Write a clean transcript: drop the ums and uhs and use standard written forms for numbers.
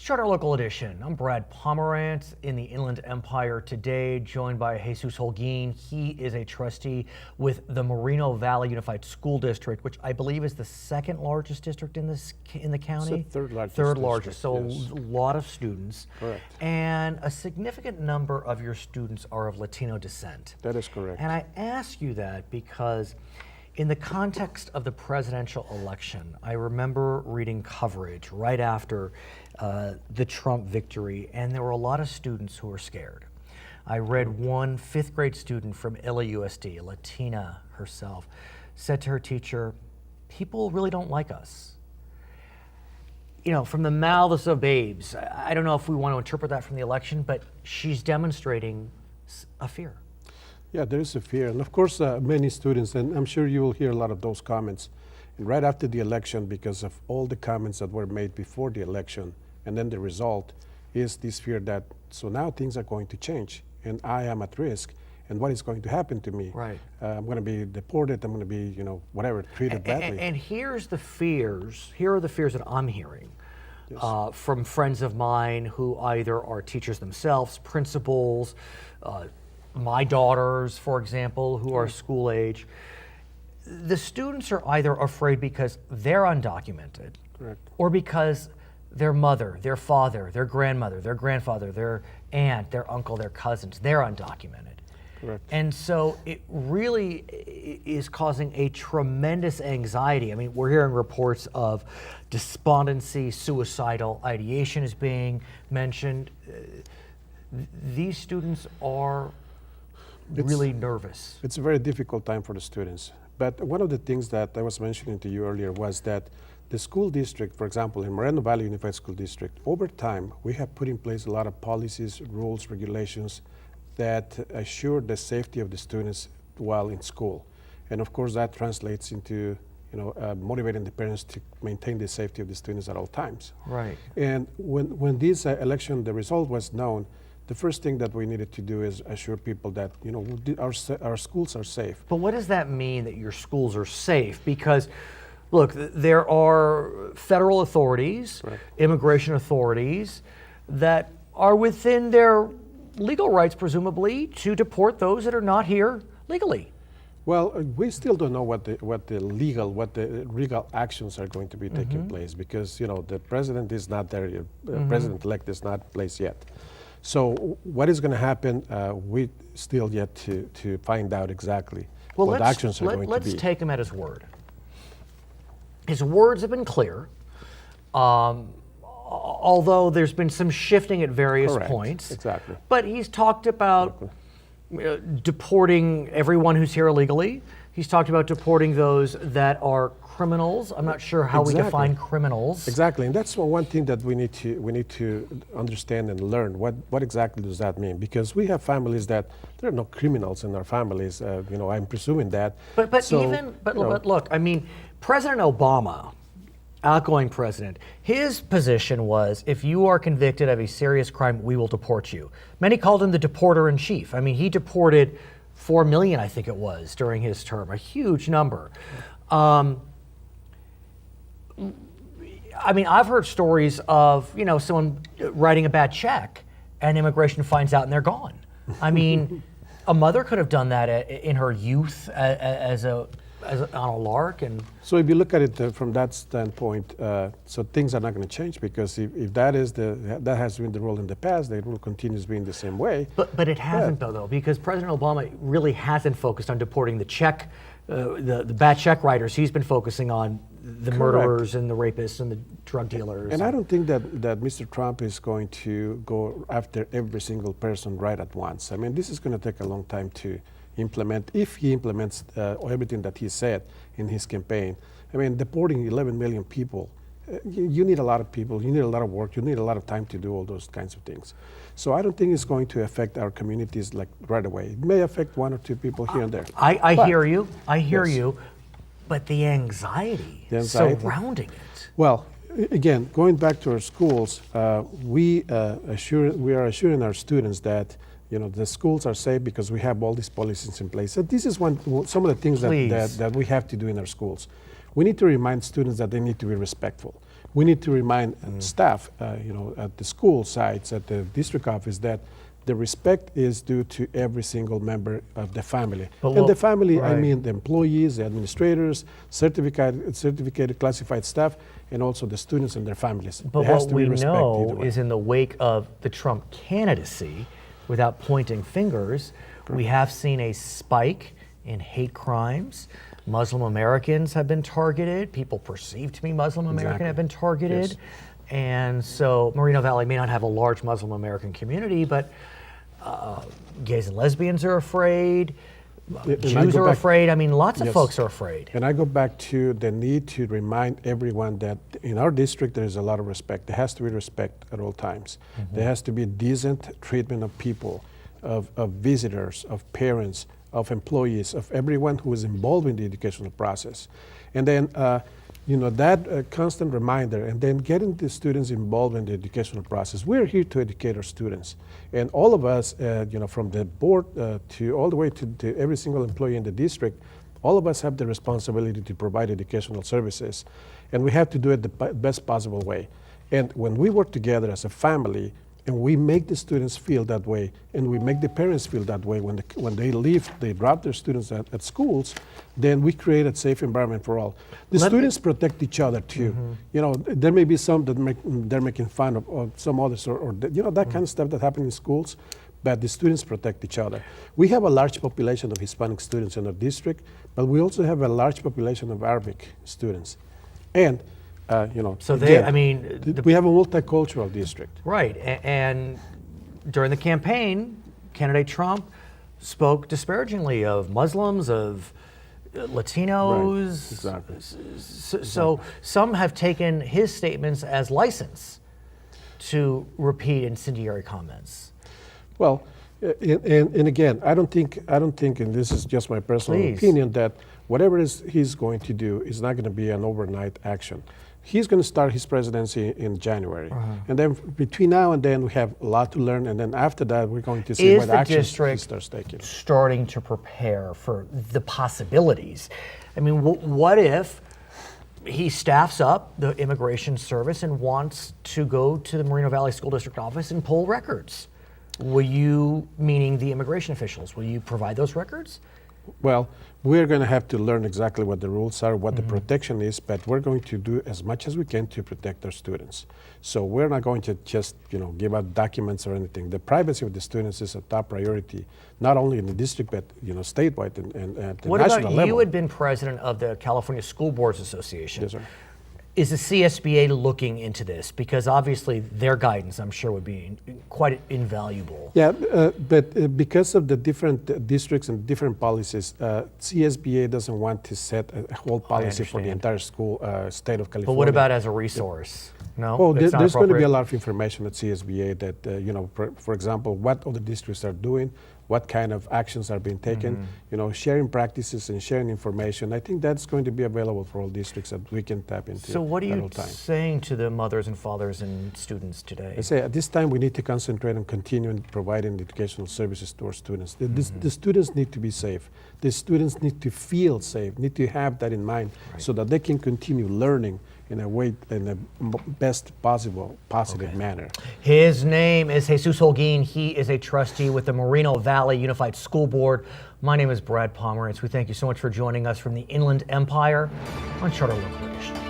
Start our local edition. I'm Brad Pomerance in the Inland Empire today, joined by Jesus Holguin. He is a trustee with the Moreno Valley Unified School District, which I believe is the second largest district in the county. It's the third largest. Third largest. So yes. a lot of students. Correct. And a significant number of your students are of Latino descent. That is correct. And I ask you that because in the context of the presidential election, I remember reading coverage right after the Trump victory, and there were a lot of students who were scared. I read one fifth grade student from USD, a Latina herself, said to her teacher, "People really don't like us." You know, from the mouths of babes. I don't know if we want to interpret that from the election, but she's demonstrating a fear. Yeah, there is a fear. And of course, many students, and I'm sure you will hear a lot of those comments, and right after the election, because of all the comments that were made before the election, and then the result is this fear that, so now things are going to change, and I am at risk, and what is going to happen to me? Right. I'm going to be deported, I'm going to be, whatever, treated badly. And here are the fears that I'm hearing. Yes. From friends of mine who either are teachers themselves, principals, my daughters, for example, who are school age. The students are either afraid because they're undocumented, Correct. or because their mother, their father, their grandmother, their grandfather, their aunt, their uncle, their cousins, they're undocumented. Correct. And so it really is causing a tremendous anxiety. I mean, we're hearing reports of despondency, suicidal ideation is being mentioned. These students are really nervous. It's a very difficult time for the students. But one of the things that I was mentioning to you earlier was that the school district, for example, in Moreno Valley Unified School District, over time, we have put in place a lot of policies, rules, regulations that assure the safety of the students while in school. And of course, that translates into motivating the parents to maintain the safety of the students at all times. Right. And when this election, the result was known, the first thing that we needed to do is assure people that our schools are safe. But what does that mean, that your schools are safe? Because, look, there are federal authorities, Right. immigration authorities, that are within their legal rights, presumably, to deport those that are not here legally. Well, we still don't know what the legal actions are going to be taking place, because the president is not there yet. President-elect is not placed yet. So what is going to happen? We still yet to find out exactly what the actions are going to be. Let's take him at his word. His words have been clear, although there's been some shifting at various Correct. points. Exactly. But he's talked about deporting everyone who's here illegally. He's talked about deporting those that are criminals. I'm not sure how we define criminals. Exactly, and that's one thing that we need to understand and learn. What exactly does that mean? Because we have families that there are no criminals in our families. I'm presuming that. But look, I mean, President Obama, outgoing president, his position was, if you are convicted of a serious crime, we will deport you. Many called him the deporter in chief. I mean, he deported 4 million, I think it was, during his term, a huge number. I mean, I've heard stories of, someone writing a bad check and immigration finds out and they're gone. I mean, a mother could have done that in her youth on a lark. And so if you look at it from that standpoint, so things are not going to change, because if that has been the rule in the past, the rule continues being the same way. But it hasn't though, because President Obama really hasn't focused on deporting the bad check writers. He's been focusing on the Correct. murderers and the rapists and the drug dealers. And I don't think that Mr. Trump is going to go after every single person right at once. I mean, this is going to take a long time to implement, if he implements everything that he said in his campaign. I mean, deporting 11 million people, you need a lot of people, you need a lot of work, you need a lot of time to do all those kinds of things. So I don't think it's going to affect our communities like right away. It may affect 1 or 2 people here and there. I hear you, but the anxiety surrounding it. Well, again, going back to our schools, we are assuring our students that the schools are safe because we have all these policies in place. So this is some of the things that we have to do in our schools. We need to remind students that they need to be respectful. We need to remind staff, at the school sites, at the district office, that the respect is due to every single member of the family. And the family, I mean the employees, the administrators, certificated classified staff, and also the students and their families. But what we know is in the wake of the Trump candidacy, without pointing fingers, we have seen a spike in hate crimes. Muslim Americans have been targeted. People perceived to be Muslim American have been targeted. Yes. And so Moreno Valley may not have a large Muslim American community, but gays and lesbians are afraid. Jews are afraid. I mean, lots of folks are afraid. And I go back to the need to remind everyone that in our district there is a lot of respect. There has to be respect at all times. There has to be decent treatment of people, of visitors, of parents, of employees, of everyone who is involved in the educational process. And then, that constant reminder, and then getting the students involved in the educational process. We're here to educate our students. And all of us, from the board to all the way to every single employee in the district, all of us have the responsibility to provide educational services. And we have to do it the best possible way. And when we work together as a family, and we make the students feel that way, and we make the parents feel that way when they leave, they drop their students at schools, then we create a safe environment for all. The students protect each other too. There may be some that they're making fun of some others, or that kind of stuff that happens in schools, but the students protect each other. We have a large population of Hispanic students in our district, but we also have a large population of Arabic students. And So again, we have a multicultural district. Right, and during the campaign, candidate Trump spoke disparagingly of Muslims, of Latinos. Right. Exactly. So some have taken his statements as license to repeat incendiary comments. Well, and again, I don't think, and this is just my personal opinion, that whatever he's going to do is not going to be an overnight action. He's going to start his presidency in January. And then between now and then, we have a lot to learn. And then after that, we're going to see what actions he starts taking. Starting to prepare for the possibilities. I mean, what if he staffs up the Immigration Service and wants to go to the Moreno Valley School District office and pull records? Will you, meaning the immigration officials, will you provide those records? Well, we're going to have to learn exactly what the rules are, what the protection is, but we're going to do as much as we can to protect our students. So we're not going to just, give out documents or anything. The privacy of the students is a top priority, not only in the district, but, statewide and at the national level. What about you had been president of the California School Boards Association? Yes, sir. Is the CSBA looking into this? Because obviously their guidance, I'm sure, would be quite invaluable. Yeah, but because of the different districts and different policies, CSBA doesn't want to set a whole policy for the entire state of California. But what about as a resource? No, oh, there's going to be a lot of information at CSBA that, for example, what other districts are doing, what kind of actions are being taken, sharing practices and sharing information. I think that's going to be available for all districts that we can tap into. So what are you saying to the mothers and fathers and students today? I say at this time we need to concentrate on continuing providing educational services to our students. The students need to be safe. The students need to feel safe, need to have that in mind so that they can continue learning in a best possible positive manner. His name is Jesus Holguin. He is a trustee with the Moreno Valley Unified School Board. My name is Brad Pomerance. We thank you so much for joining us from the Inland Empire on Charter Local Edition.